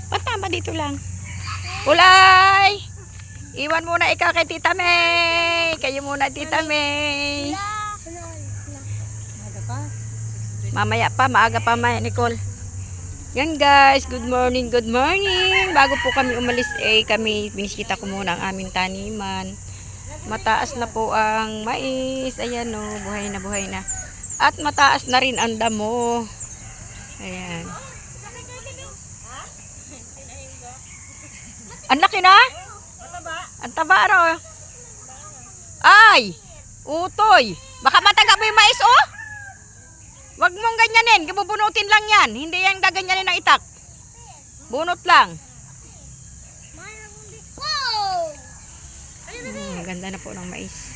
Patama dito lang. Kulay! Iwan muna ikaw kay Tita May. Kayo muna, Tita May. Mamaya pa, maaga pa, Nicole. Yan guys, good morning, good morning. Bago po kami umalis, binisita ko muna ang aming taniman. Mataas na po ang mais. Ayan o, buhay na, buhay na. At mataas na rin ang damo. Ayan. Ang laki na? Ang taba raw. Ay! Utoy! Baka mataga mo yung mais, oh! Wag mong ganyanin. Bubunutin lang yan. Hindi yan gaganyanin ng itak. Bunot lang. Ganda na po ng mais.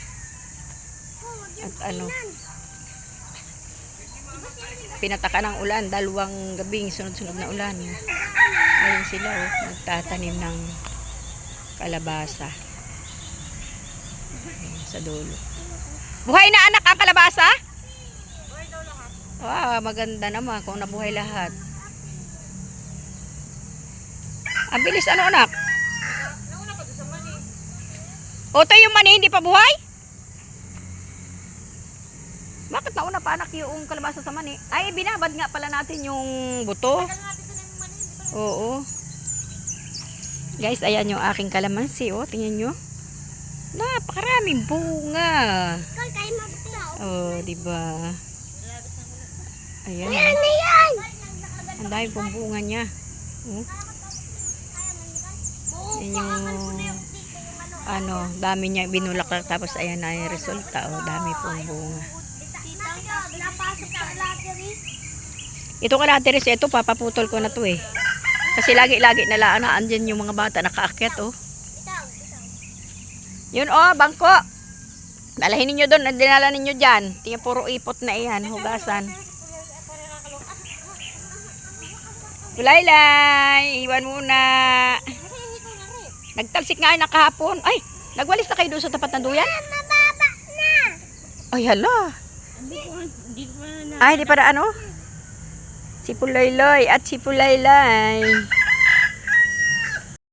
At ano, pinataka ng ulan. 2 gabing sunod-sunod na ulan. Ayun sila, oh, nagtatanim ng kalabasa. Ayun, sa dulo. Buhay na anak ang kalabasa? Wow, maganda naman kung nabuhay lahat. Ang bilis, ano anak? Oto yung mani hindi pa buhay? Bakit nauna pa anak yung kalabasa sa mani? Ay, binabad nga pala natin yung buto. Oo. Guys, ayan yung aking kalamansi. Oh, tingnan nyo. Napakaraming bunga. Oh, diba? Ayan. Ang dami pong bunga niya. Oh. Yan yung ano, dami niya binulaklak tapos ayan na yung resulta. Oh, dami pong bunga. Ito kalateris, ito papaputol ko na to eh. Kasi lagi-lagi nalaan andyan yung mga bata nakaakyat oh. Yun oh, bangko. Dalahin niyo doon, dinala niyo diyan. Tingnan puro ipot na iyan, hugasan. Laylay, iwan muna. Nagtalsik nga ay nakahapon. Ay, nagwalis na kayo doon sa tapat ng duyan? Ay, hala. Ay, di para ano? Si Pulayloy at si Pulaylay.